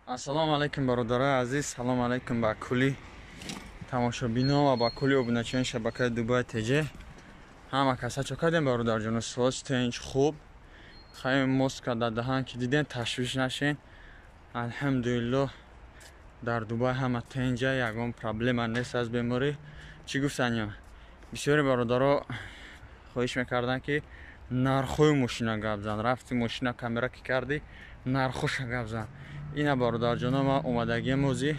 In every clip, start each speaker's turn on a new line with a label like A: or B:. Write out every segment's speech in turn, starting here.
A: Ассалому алайкум бародарои азиз, салому алайкум ба кулли тамошобино ва ба кулли обуначиёни шабакаи Дубай ТЖ. Ҳама каса чо кардем бародарҷону, соҳат тинч хуб. Хайми моска дар даҳан ки дидем, ташвиш нашен. Алҳамдулиллоҳ дар Дубай ҳама тинҷа, ягон проблема нест аз беморӣ. Чӣ гуфтаниё? Бисёри бародаро хоҳиш мекарданд ки нархҳои мошина гап зан. Рафти мошина камера ки кардӣ, нархоша гап зан. Ина бародарҷоно, ман омадагиам ҳозир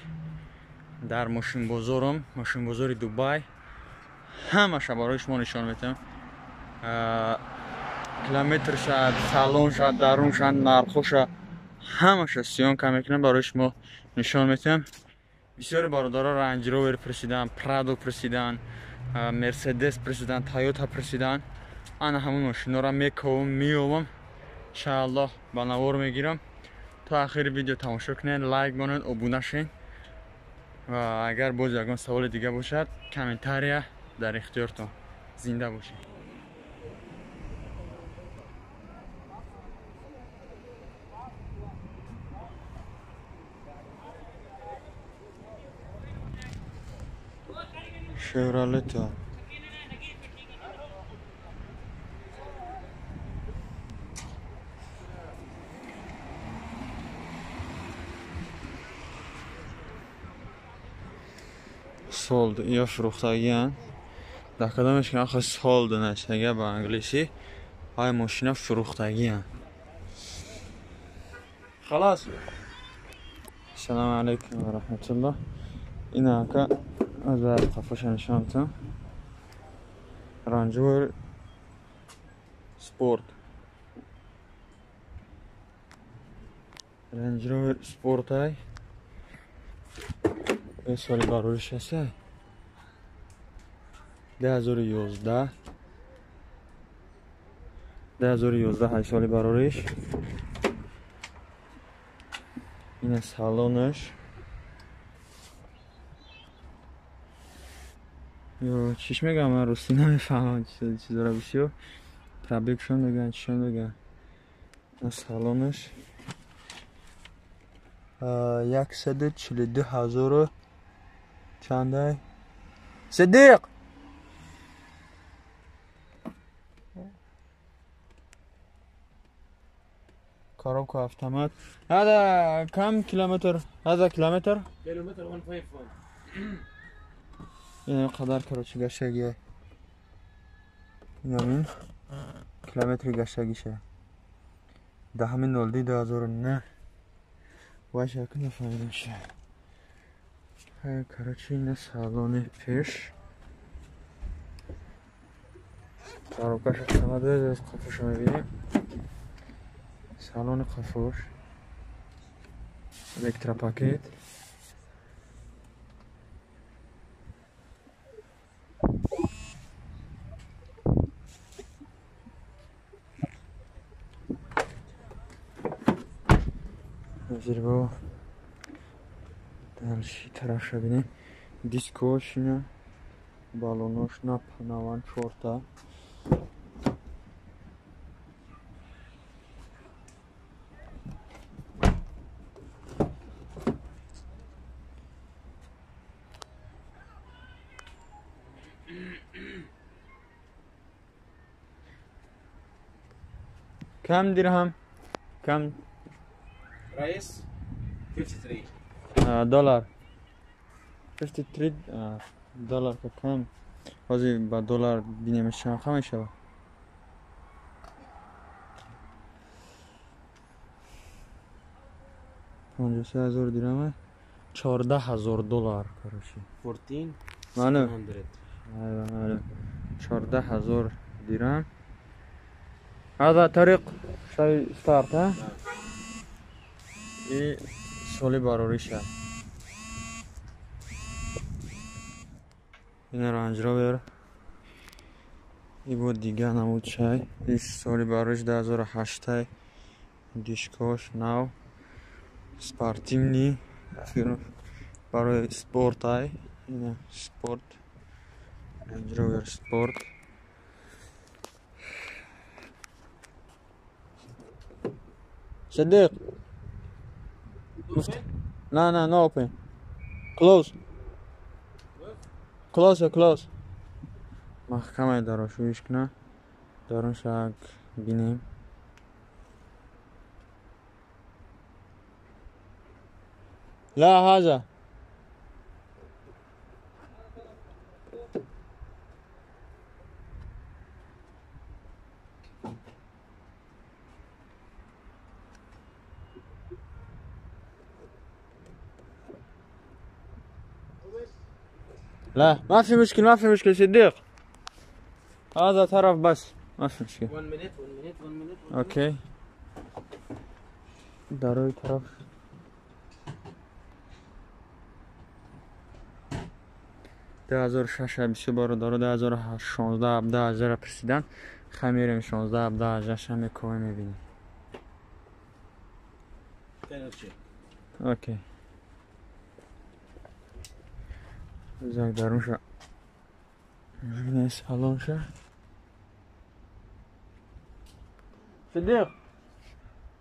A: дар мошинбозорам, мошинбозори Дубай. Ҳамаша барои шумо нишон метавам. Километрша, салонша, дарунша, нархоша, ҳамаша сиёнка мекунам, барои шумо нишон метавам. Бисёри бародаро Range Rover пресидан, Prado пресидан, Mercedes пресидан, Toyota пресидан. Ана ҳамон машинора мекавам, меёвам. Иншааллоҳ ба навор мегирам. То ахири видео тамошо кунед, лайк монед, обуна шен. Ва агар боз ягон саволи дига бошад, комментария дар ихтиёртон. Зинда бошед. Chevrolet sold, یا فروختگی‌اند. در کدامش که آخه sold نشه با انگلیسی، های ماشینا فروختگی‌اند. خلاص. السلام علیکم و رحمت الله. اینا که از قفش نشان میدم. Range Rover Sport. Range Rover Sport های به سال باروریش هسته 2011 های سال باروریش. این سالونش یا چیش میگم، من روسی نمیفهمم چیزا رو بسیار پرابیکشن میگن، چیشون میگن. این سالونش 142,000 چنده صدیق коробка автомат. هذا كم كيلومتر؟ هذا كيلومتر
B: 151.
A: این قدر کروچی گشتگیه. این کیلومتری گشتگیشه. دهمین نولدی 2009 باش یکی نفهمیدمشه. های کروچی نه سالون پیش کاروکاش استفاده از قفوش میبینیم. سالون قفوش الکترا پاکت زیر با دلشی طرف بینیم. دیسکوش اینه، بالونوش نه، پناوان چورتا. کم درهم؟ کم
B: Price 53.
A: دلار 53 دلار که کم. بازی با دلار بینیمش کم میشه. 53,000 درهم 14,000 دلار کارشی.
B: 14.
A: مانو
B: 100.
A: 14,000 درهم. هذا طريق شيء ستارت ها؟ این سولی باروریشه. این رنج روور. این بود دیگه نمود شای. این سولی باروریش 2008 دیشکوش ناو سپارتیمنی برای سپورت های. این سپورت رنج روور سپورت. صدیق
B: Open?
A: نه no open. Close. Close. محکمه داراشویش کنه. دارون شاک بینیم. لا هذا. لا ما في مشكلة صديق. هذا طرف بس ما في مشكلة.
B: 1 minute.
A: اوكي. داروی طرف. ده 2006 بارو دارو 2016 17 پرسیدن. خمیریم 16 17 هم میکنه میبینی.
B: Cannot check.
A: اوکی. بزرگ دارون شد. ببینه سالون شد. صدیق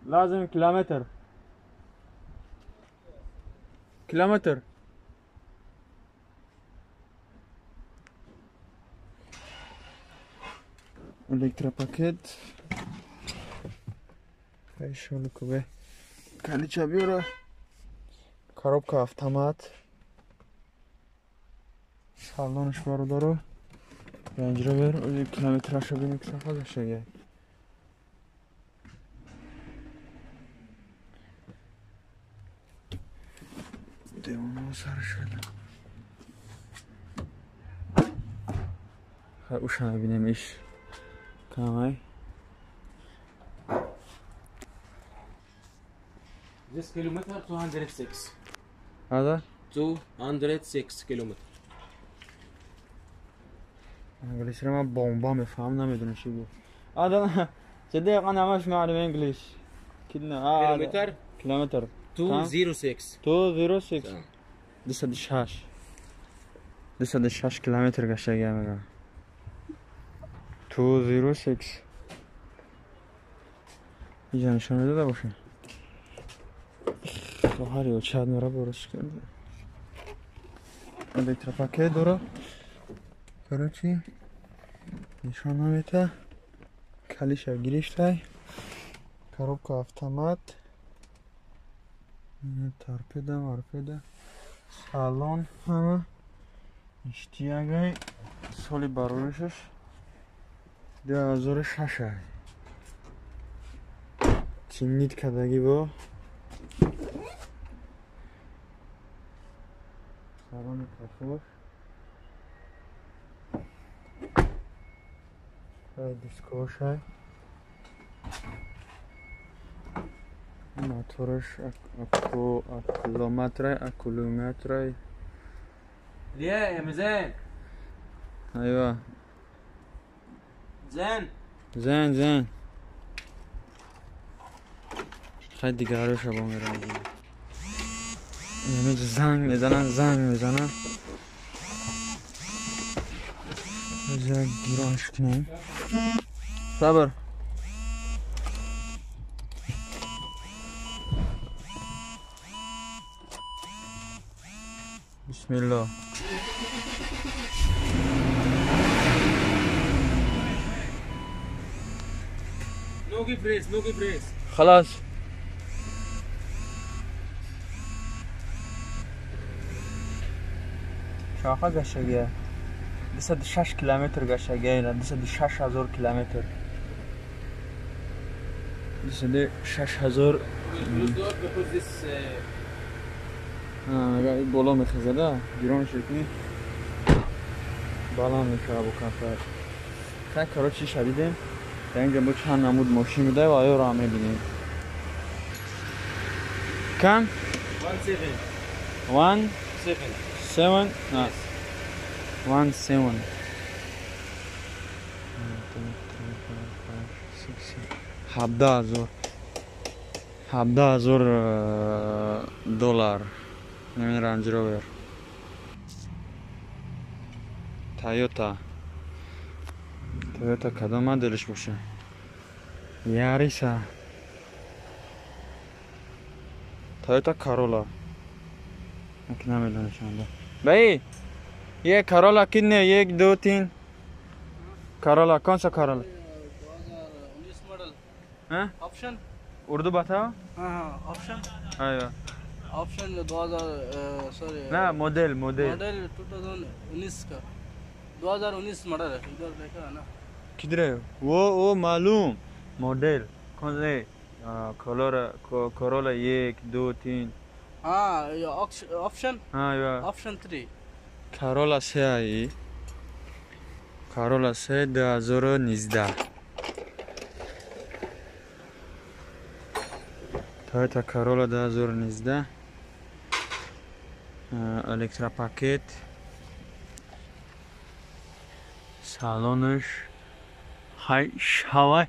A: لازم کیلومتر. Elektropaket. Şöyle kube. Kaliça biura. Коробка автомат. Salonش бару дару. Range Rover. O'zi kilometraj bini qanaqa yashagan. Devamlı sarı şöyle. Ha uşağa binemiş. Kamay.
B: This kilometer 206.
A: Hadi.
B: 206 kilometer.
A: انگلیسی رو من بامبا میفهم نمیدونم چی بود. آدم صدیق انا مش معلم انگلیش.
B: Kilometer
A: کیلومتر
B: 206.
A: 206 206 کیلومتر گشته میگم. 206 اینجا نشون داده باشه. خواهری و چند مرا برش کرده. Elektropaket داره. Короче, ничего это. Калиша гириштай. Коробка автомат. Торпеда. Салон. Иштиягай. Соли барушаш. 2006. Тимнит кадаги бо. Салон кафош. دیسکوشای موتورش اکولومتر
B: ليه يا ميزان؟
A: ايوه زين خیلی دیگه رو شبا میرم یعنی زنگ میزنن بذار گیرانش کنیم صبر بسم الله
B: No give race.
A: خلاص شاخه گشتگیه 206 کیلومتر گشتگیه 206,000 کیلومتر 206,000
B: Close door because this
A: این بالا میخزده گیران شکنی بالا میشه با کافر خیلی کارا چی شدیدیم در اینجا با چند نمود ماشین میده و آیا را میبینیم کم؟ 17 17,000 دلار نمین رنج روور تویوتا کدام مدلش باشه یاریسا Toyota Corolla. نمیدونم چنده. بایی ये Corolla कितने 1 2 3 Corolla कौन सा Corolla
B: 2019 मॉडल
A: हाँ
B: ऑप्शन
A: उर्दू बताओ
B: हाँ ऑप्शन
A: अरे
B: ऑप्शन 2000 सॉरी
A: ना model
B: model 2019 का 2019 मॉडल है इधर देखा है ना
A: किधर है वो मालूम मॉडल कौन से Corolla 1 2 3
B: हाँ ये ऑप्शन
A: हाँ ये
B: ऑप्शन 3
A: Corolla 3 Corolla 3 2019 Toyota Corolla 2019 elektropaket salonش هوای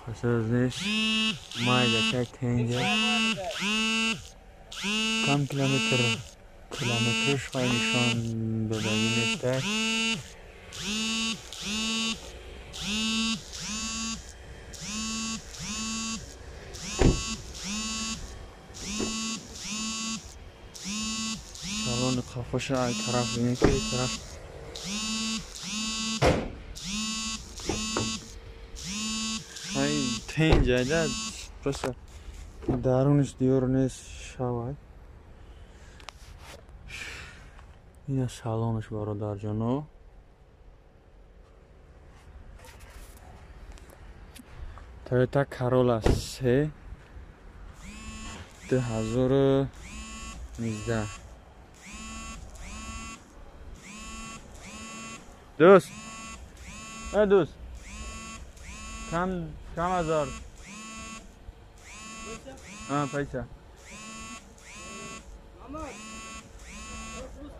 A: خصوصش مایده که تنجه کم کیلومترش خواهی نشان بدهی نیسته salon kafası ay taraf yine ki taraf ay tencere просто darunش diyorsunuz şavay yine salonش برادر جانو Toyota Corolla 3 2019 دوست دوست کم هزار پیسه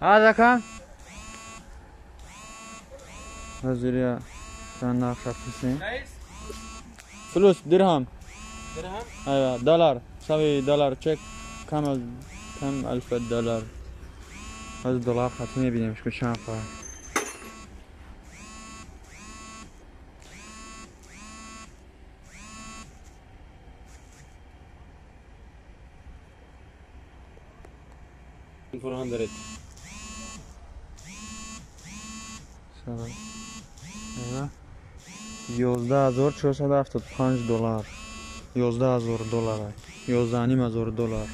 A: هذا كم هزريا كان ناقص فلوس درهم ايوه دولار سوي دولار تشيك كم ألف دولار هذا دولار خاتمي بيدي مش كل شانفه $400 سلام ايوه 11475 دلار 11000 دلار 11500 دلار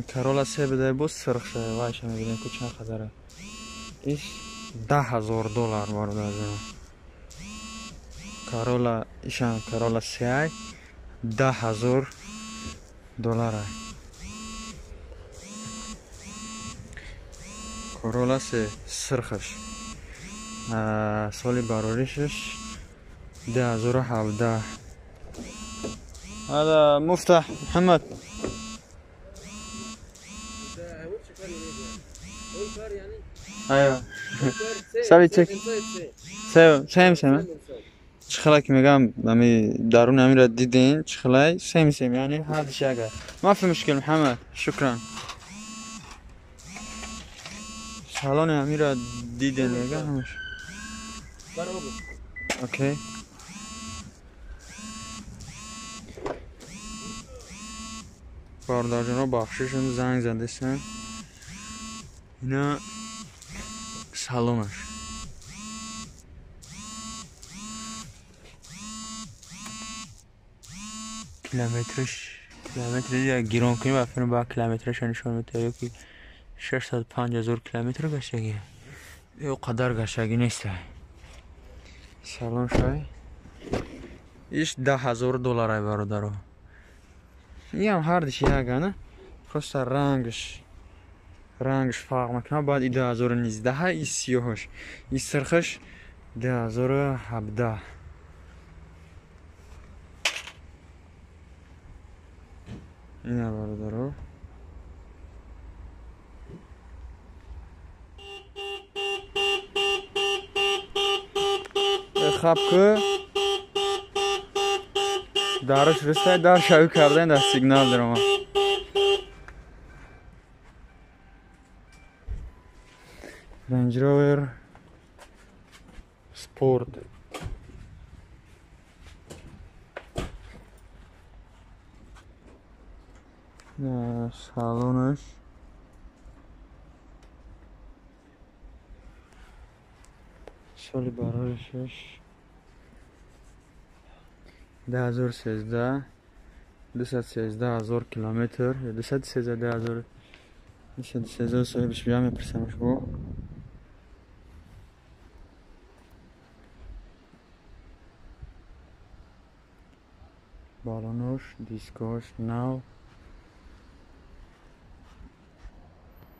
A: Corolla 3 بده بود سرخ شه وایش میبینید که چند خدره ایش 10000 دلار وارد از Corolla ایشان Corolla 3 10000 دلار Corolla 3 سرخش سالی باروریشش 2017 هذا مفتاح محمد ايوه سوي تشيك سيم چخلا که میگم امی درون امی را دیدین چخلای سیم یعنی هذا شاقه ما في مشكلة محمد شكرا سالون امی را دیدین میگم همش اوکی باردار جناب بخششون زنگ زده سن اینا سالونش کیلومتر یا گیرون کنی و فرم با کیلومترش نشون میده که 650,000 کیلومتر گشتگی او قدر گشتگی نیست سالون شای ایش 10,000 دلار برادر این هم هر دیشی هگه نه پروسته رنگش فرق میکنه بعد ای 2019 ای 38 ای سرخش 2017 اینه برادر خب که درش رسته در شوی کردن در سیگنال دارم رنج روور Sport. Salonش سال برایشش 2013 213,000 کیلومتر 213,000 213 صاحبش بیام میپرسمش با بالونش دیسکاش نو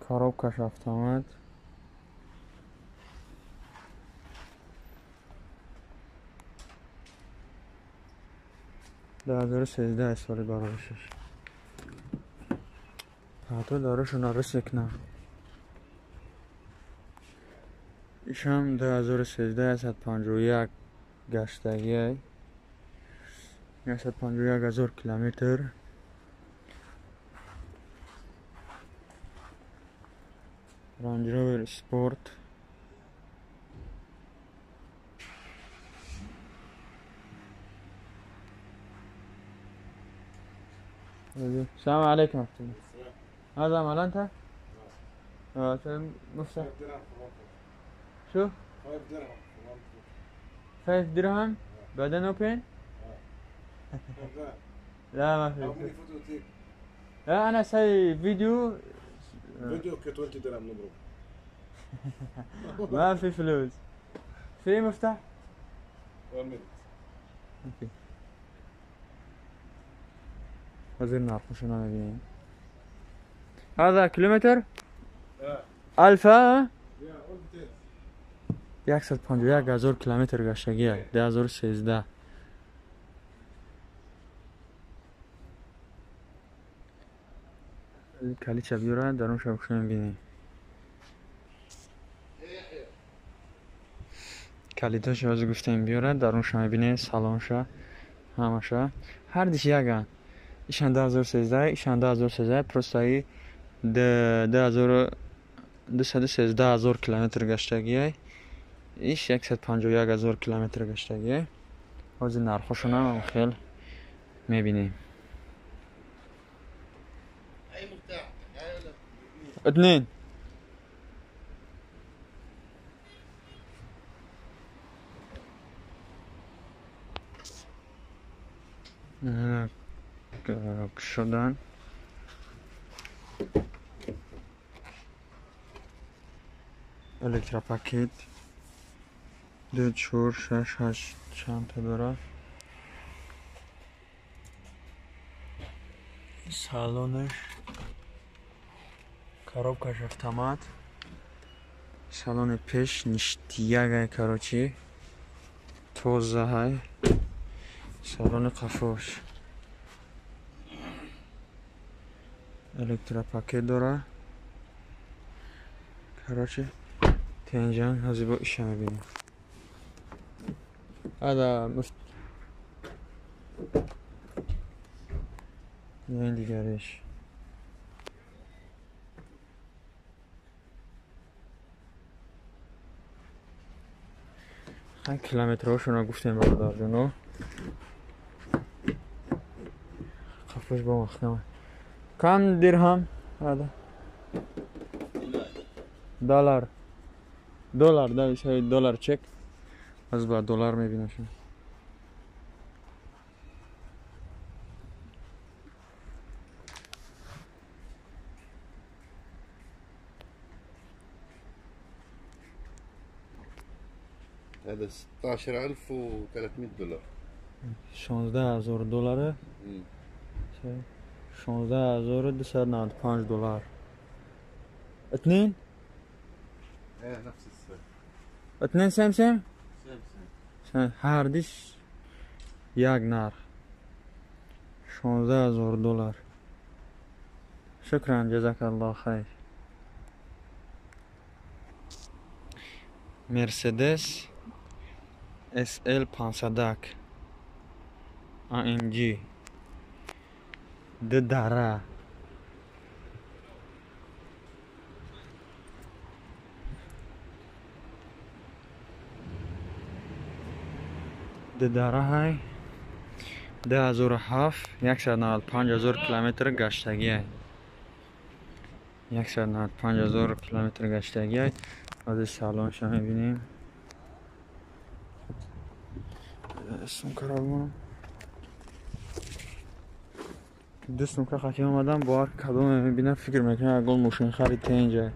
A: коробкаш автомат در 13 سال برایشش حتی دارشون رسک نه ایشم 2013 151 گشتگی 151,000 کیلومتر رنج روور سپورت السلام عليكم ورحمة الله هذا مال أنت؟ مفتاح شو؟ 5 درهم بعدين اوبن؟ لا ما في لا انا ساي فيديو
C: ك 20 درهم نضرب
A: ما في فلوس في مفتاح؟ اوكي وزير نعرف شنو نبي هذا كيلومتر؟ الفا 151,000 کیلومتر گشتگیه 2013 کلیچه بیارن در اون شبکه میبینی کلیداش از گفتیم بیارن در اون شما میبینی سالانشه همشه هر دیش یکن ایشان 2013 ایشان 2013 پروستایی 213,000 کیلومتر گشتگیه ایش 151,000 کیلومتر گشتگیه از نرخشون هم خیلی میبینیم اثنين هنا شدن الکترا پاکت 2 4 6 8 چند تا داره سالونش коробкаш автомат салони пеш ништиягай короче тозаҳай салони қафош электропакет дора короче тенҷан ҳозир бо иша мебинем ада ин дигариш این کیلومترهاشون رو گفتیم برادر جونو خفش با مخنمه کم درهم هذا دلار ده شاید دلار چک از با دلار میبینم شما
C: هذا 16,300 دلار
A: 16,000 دلاره 16,295 دلار اثنين
C: ايه نفس السعر
A: اثنين سمسم هاردش یک نار 16,000 دلار شكرا جزاك الله خير مرسدس SL 500 AMG دره دداره های 2007 195,000 کیلومتر گشتگی های 195,000 کیلومتر گشتگی های. از سالانش هم میبینیم. اسم کرابونم دوستم که خطی آمدم با کدوم میبینم فکر میکنم اگل موشین خریده اینجا.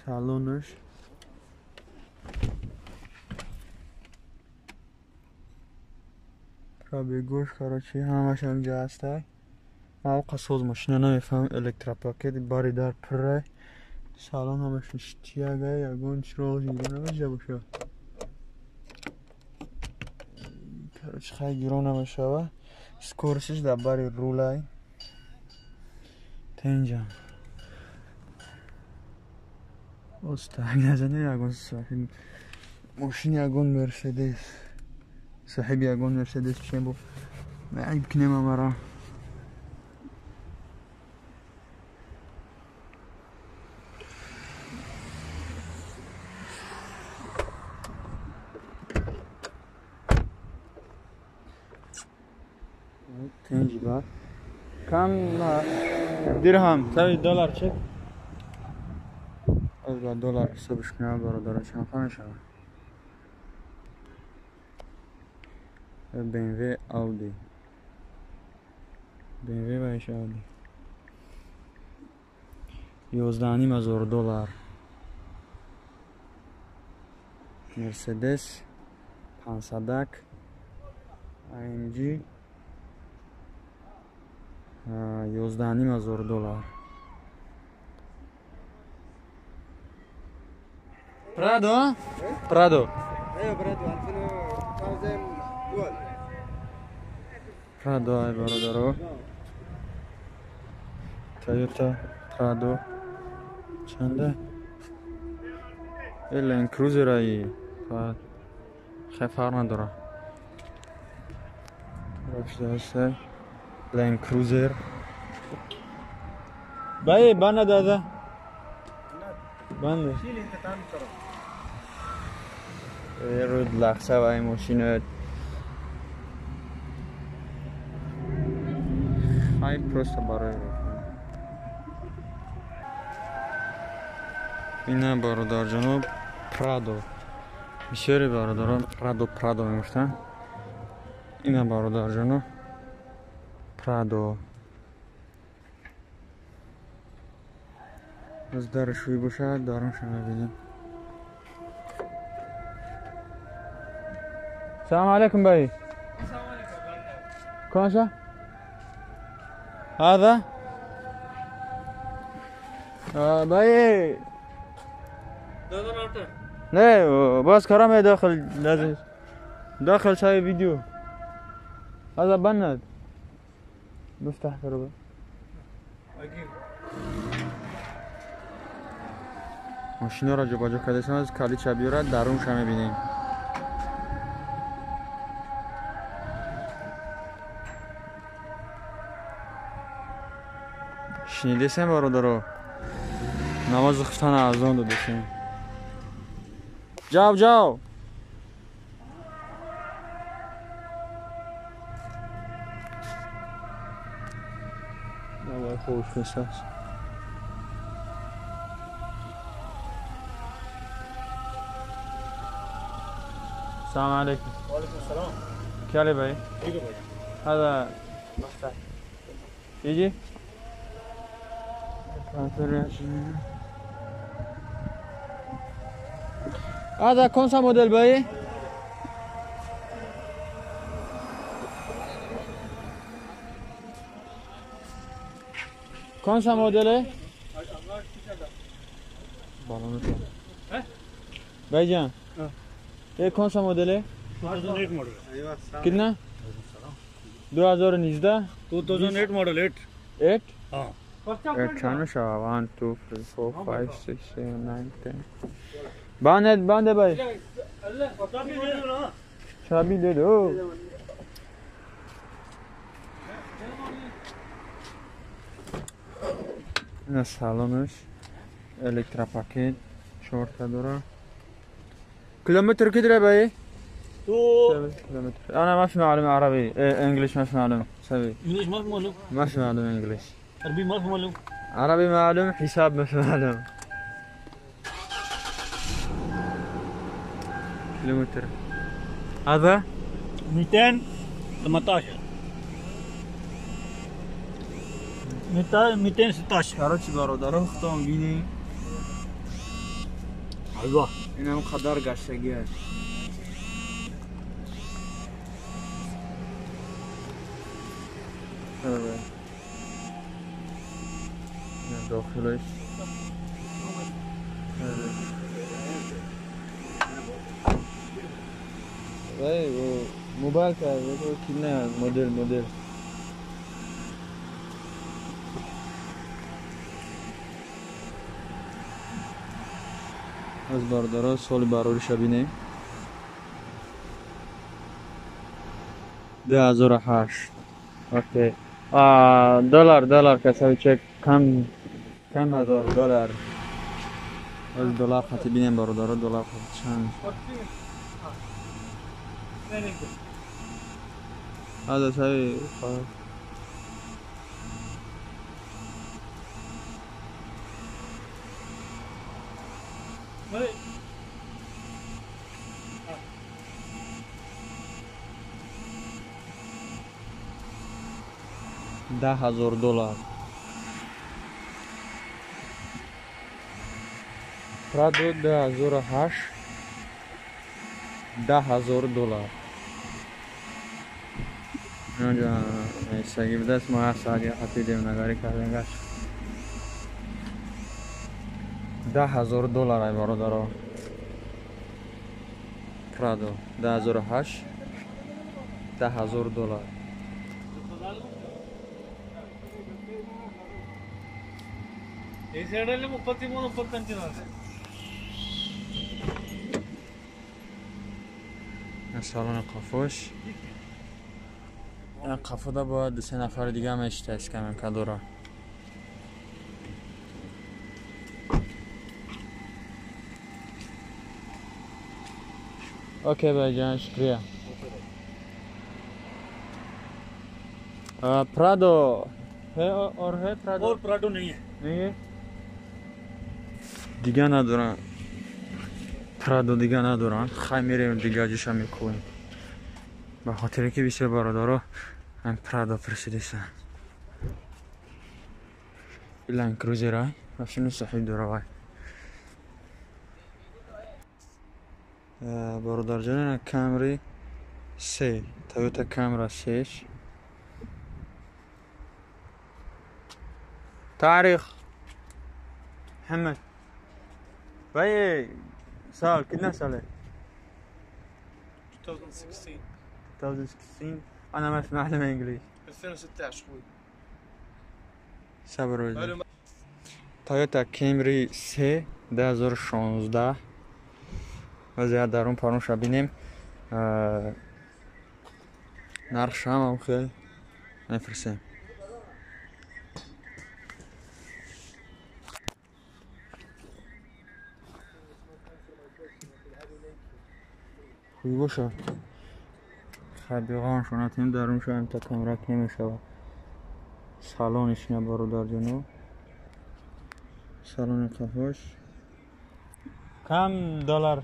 A: سالونش رابی گوش کاراچی همش اینجا هسته. ما قصوز ماشین نمیفهم الکترا پاکت باری در پره. سالون همش نشتیه گه یکون چرا دیگه نمیشه باشه. کاراچی خیلی گیرون نمیشه و سکورسش در باری رولای تینجا استاک نزنه. یکون صاحب ماشین یکون مرسدس صاحب یکون مرسدس چیم بو معیب کنیم مرا. تنجی بار کم درهم تاوی دلار چک از با دلار حسابش کنم برادر چند خانه شود. BMW Audi BMW بایش Audi 11,000 دلار. مرسدس 500 AMG 11,000 دلار. Prado? Prado. Prado ای برادرو. تویوتا پرادو چنده؟ لند کروزر ای خیلی فرق نداره. رفته هسته لند کروزر بایی بانه داده بانده رود لخصه و این ماشینه خیلی پرسته برای اینه برادر جنوب پرادو بسیاری برادران پرادو میگفتن. اینه برادر جنوب پرادو از درش روی باشه دارم شما ببینیم. السلام عليكم باي.
B: السلام عليكم.
A: كوشة هذا باي
B: $2
A: لا بس كرامة داخل لازم داخل شاي فيديو هذا بند بفتح كربا ماشینا را جابجا کرده از کالی چبی را درونش هم می‌بینیم. شنیدیسم برادرو نماز خفتن اذان دادیم. جاو جاو خوش بساز. السلام عليكم.
B: وعليكم السلام.
A: क्या ले भाई?
B: ठीक है भाई.
A: هذا يجي هذا कौन सा मॉडल भाई? कौन सा मॉडल है? भाई जान ये कौन सा मॉडल है?
B: 2008 मॉडल.
A: कितना? 2019
B: 2008 मॉडल 8.
A: 8
B: हाँ.
A: 8 channel 1 2 3 4 5 6 7 9 10 बांधे भाई चाबी दे दो. نه سالانش الکترا پاکت 4 تا داره. كيلومتر كده باي
B: تو
A: كيلومتر. انا ما في معلومة عربي انجليش ما في معلومة سوي
B: انجلش ما في معلوم،
A: ما في معلومة انجليش.
B: عربي ما في معلوم.
A: عربي معلوم، حساب ما في معلوم. كيلومتر هذا
B: 218 216.
A: короче برادران خودتون ببینید
B: ايوه
A: این هم قدر قشنگی است. آره. این داخلش آره. وای موبایل کرده تو کی نه مدل از باردارا سال برارش ببینیم 2008. اوکی دلار کسایی چک کم $1000 از دلار خطی بینیم باردارا دلار خطی چند هذا شيء $10,000 Prado 2008 $10,000 اینجا ایستگی بده است ما ساعتی خطی دیم نگاری کردنگش $10,000 ای برادرها پرادو 2008 $10,000
B: ಈ ಸೈಡಲ್ಲಿ 33 35
A: سالن قفوش این قفو دا باید 2-3 نفر دیگه هم اشتش کنن کدورا اوکی بای جان شکریه پرادو ہے اور ہے پرادو
B: اور پراڈو نہیں ہے
A: نہیں ہے دیگه ندارن پرادو دیگه ندارن خواهی میریم دیگه جیش هم میکنیم به خاطر که بیشتر برادارا هم پرادو پرسیدیستن لند کروزر های ماشین صحیح داره وای برادر جان کامری 3 تویوتا کامرا 6 تاريخ محمد باي سال كنا سالة
B: 2016
A: 2016 انا ما اسمع لهم انجليزي
B: 2016 خوي
A: صبر وجه تويوتا کیمری 3 2016 و زیاد درون پارونش رو بینیم نرخش هم خیلی نفرسیم خوی باشه خبیغان شونتیم درون شویم تا کمرک نمیشه سالانش نبارو در جنو سالان قفوش کم دلار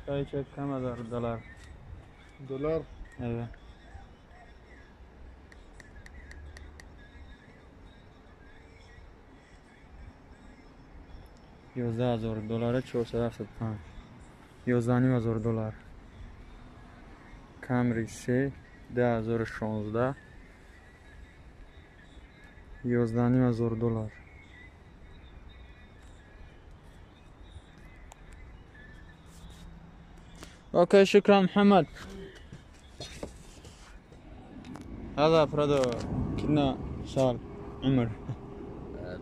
A: شایی چه کم $1,000
C: دلار
A: ایوه $11,000 $475 $11,500 کامری 3 2016 $11,500 اوكي شكرا محمد هذا برادو كنا سال عمر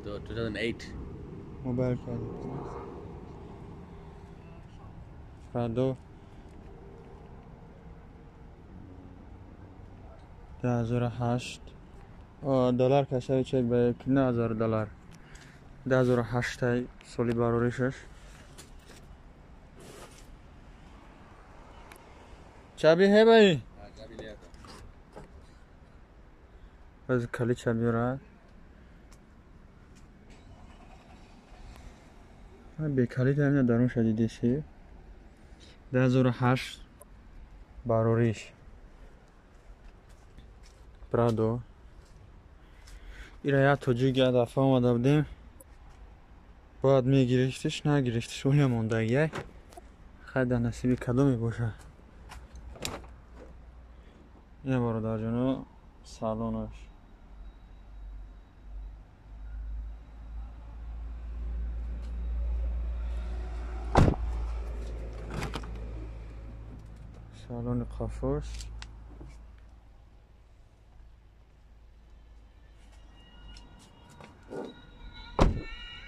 D: 2008
A: موبایل کرد فرادو 2008 دلار کشای چک به کنه $1,000 2008 سالی باروریشش چابی ہے بھائی بس کلی چابی راه بیکاری داریم درون شدیدی سی 2008 باروریش پرادو ایره یا توجیه دفعه آمده بودیم باید میگرفتش نگرفتش اونیا مونده یه خیلی در نصیبی کدومی باشه یه برادر جانو سالونش سالن قفص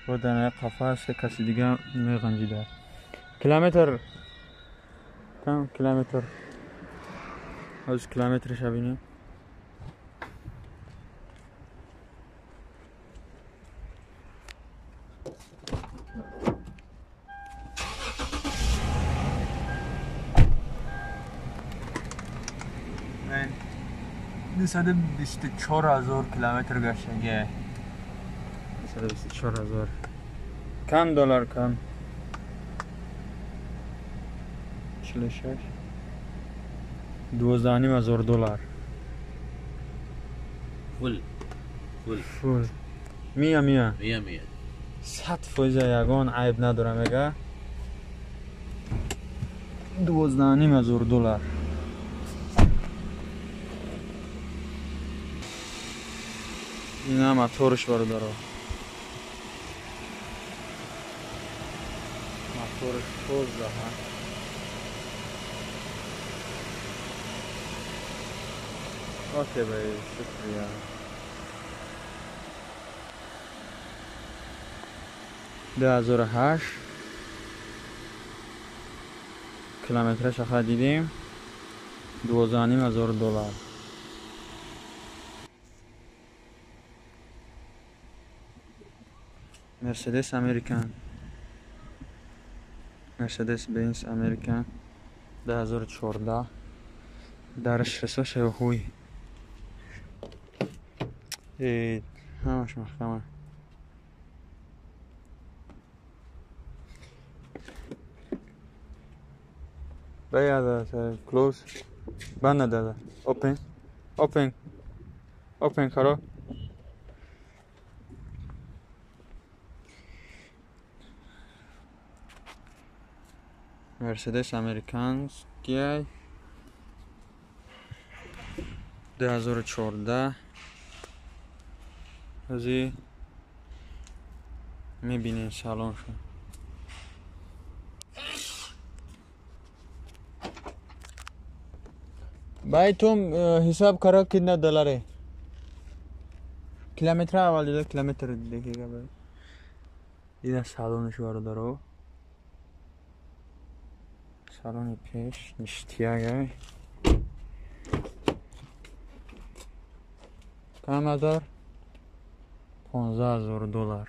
A: و در قفص کسی دیگه میغنجیده کیلومتر کم کیلومتر از کیلومترش ببینیم من 224,000 کیلومتر گشتگی 224,000 کم دلار کم 46 12,500 دلار فول میا 100% یگان عیب نداره میگه 12,500 دلار این هم موتورش برادر موتورش 12 اوکی بایی شکریه ده 2008 کیلومترش آخر دیدیم 12,500 دلار مرسدس امریکن مرسدس بنز امریکن 2014 درش رسوش خوی همش محکمه باید کلوز بند نداده اوپن کرو مرسدس امریکن گیای 2014 ازی میبینین سالن شد भाई तुम हिसाब करो कितना डॉलर है किलोमीटर वाले दो किलोमीटर देखिएगा भाई इधर सालों शुरू दरो सालों पेश निश्चिया गए कम हजार 15,000 دلار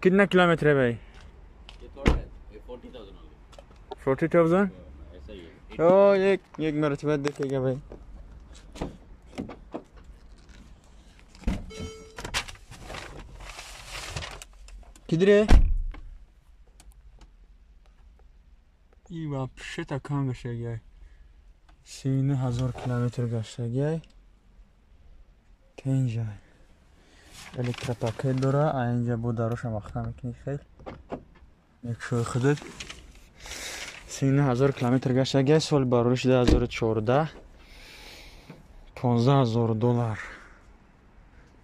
A: कितना किलोमीटर है भाई 40,000 ओ एक मरतबा देखेगा भाई किधर है ये вообще так кам гашагай 30,000 километр гашагай тенжа электропакет дора اینجا بود داروش هم وقتا میکنی خیلی یک شوی خودت 30,000 کیلومتر گشته سال باروش 2014 15,000 دلار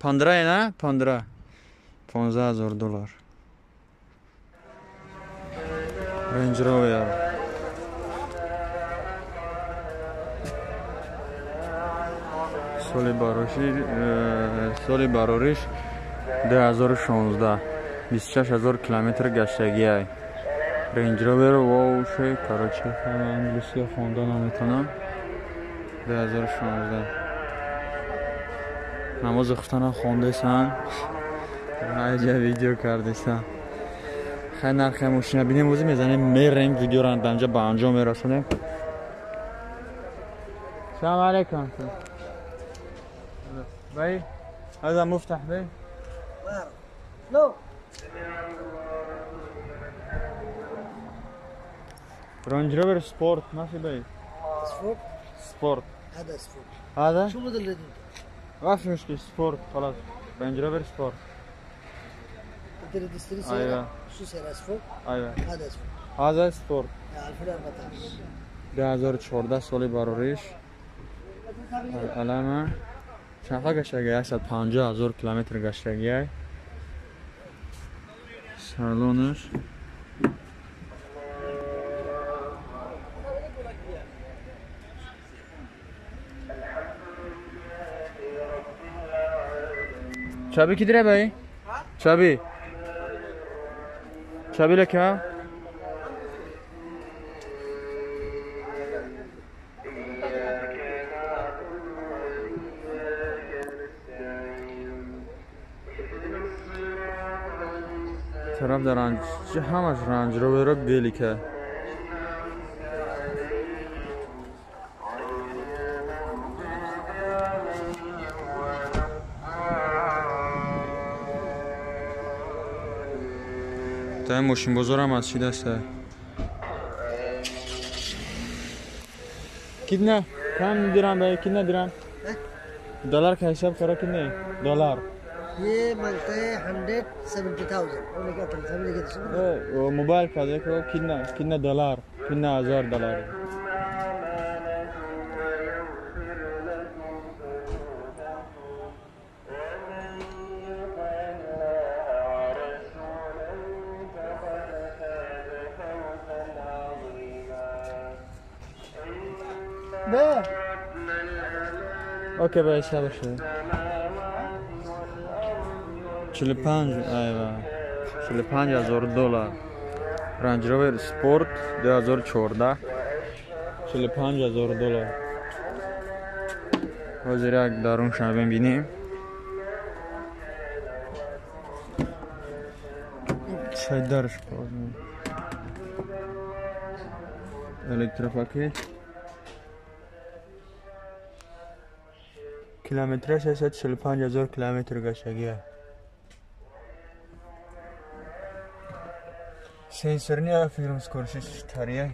A: پاندرا نه پاندرا 15,000 دلار رنج روور سال باروریش 2016 26,000 کیلومتر گشتگی های رنج روور واو شه کاراچی انگلیسی خوندن نمیتونم 2016 نماز خفتن خونده سن عجب ویدیو کردیستم. خیلی نرخ ماشین بینیم وزی میزنیم میریم ویدیو رو دنجا به انجام میرسونیم. السلام علیکم. بای هذا مفتاح بای
E: لو
A: رانج روفر سبورت ماشي بای
E: سفوت
A: سبورت
E: هذا سفوت
A: هذا
E: شو موديل الجديد؟
A: ما في مشكلة سبورت خلاص رانج روفر سبورت
E: تريد تشتري
A: أيوة.
E: سيارة شو سيارة سفوت؟
A: ايوه
E: هذا سفوت
A: هذا سبورت
E: 2014
A: 2014 سالی باروریش علامه چند تا گشتگی 150,000 کیلومتر گشتگی سالونش چابی کی داره بایی؟ چابی لکه طرف در رنج همش رنج رو گلی که تا ماشین بزرگ هم از چی دسته کدنه کم دیرم بایی کدنه دیرم دلار که حساب کرا کدنه دلار
E: ये मांगता है 170,000 उन्होंने क्या था समझ गए तो
A: वो मोबाइल का देखो कितना डॉलर कितना हजार डॉलर اوکی باید شب شد 45,000 دلار رنج روور سپورت 2014 45,000 دلار حاضر یک درون شما ببینیم چه درش بازم الکتروپاکت کیلومترش 145,000 کیلومتر گشتگیه Sensörünü yapıyorum skorşiş tarihe.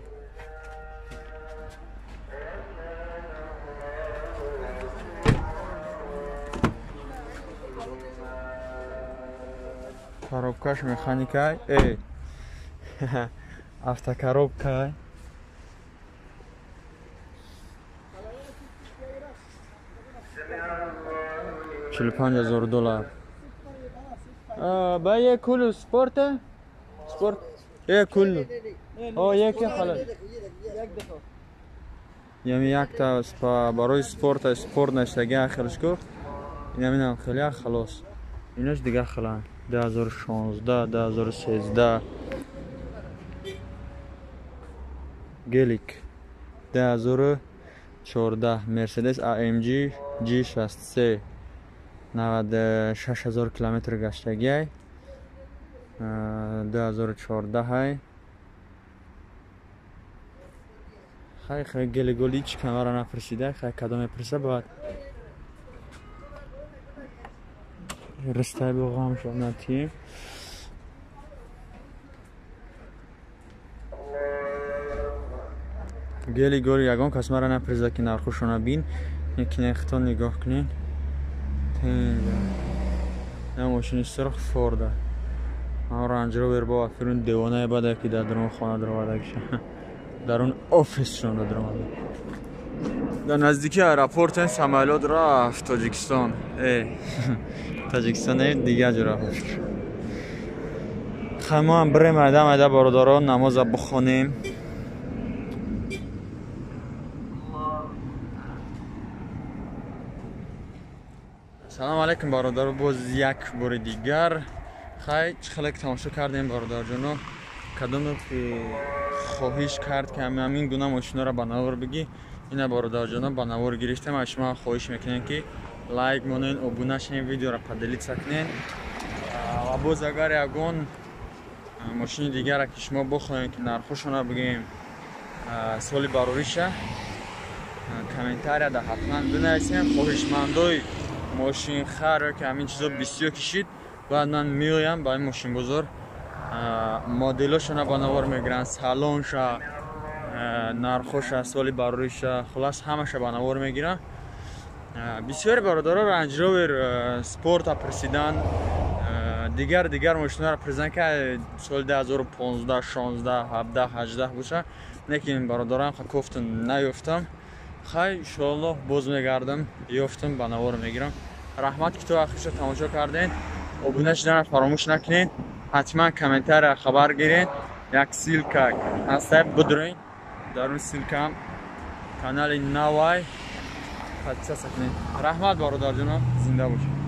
A: Коробкаш механикай. Эй. Автокоробка. 45,000 دلار. باید کل سپورت؟ سپورت؟ یک کل. یکی خلاص. یعنی یک تا برای سپورت نشدگی آخرش کو. این همین خیلی خلاص. اینش دیگه خلان. 2016 2013 گلیک 2014 مرسدس AMG G63 96,000 کیلومتر گشتگی 2014 های خیلی گلی گلی چی کمره نپرسیده خیلی کدام پرسه باید رسته بگم شد نتیم گلی گلی یکان کسمه را نپرسیده که نرخوشونه بین یکی نختان نگاه کنین نه ماشین سرخ فورده رنج روور با افرون دیوانه بده که در درون خانه درآمده کشه در اون آفیس شون درآمده در نزدیکی ایرپورت سمالود رفت تاجیکستان تاجیکستان دیگه جا رفت خما هم بریم عده برادران نماز بخونیم سلام علیکم برادر باز یک بار دیگر خیلی تماشا کردیم برادر جانو کدوم که خواهش کرد که همین گونه ماشینا را به نور بگی اینا برادر جانو به نور گرفتیم شما خواهش میکنین که لایک مونین ابونه شین ویدیو را پدلیت سکنین ва боз агар ягон мошини дигара ки шумо бихоҳем ки нархушона бигем соли барориша комментарияда ҳатман бинависем. хоҳишмандои мошинхаро ки ҳамин чизо бисёр кишид, баъд ман меоям ба ин мошинбозор, моделошона ба навор мегиранд, салонша, нархоша, соли барориша, хулас ҳамаша ба навор мегиранд. бисёри бародаро Range Rover Sport пресидан, дигар мошинаро пресидан ки соли 2015, 16, 17, 18 боша, лекин бародарам кофтон наёфтам. хай иншоаллоҳ боз мегардам, ёфтам, ба навор мегирам. раҳмат ки то вақтиша тамошо карден. обуна шуданро фаромӯш накунед. ҳатман комментария хабар гиред. як силка ҳаста будурен. дар он силкам канали Навай подписаться кунед. раҳмат бародарҷоно, зинда бошед.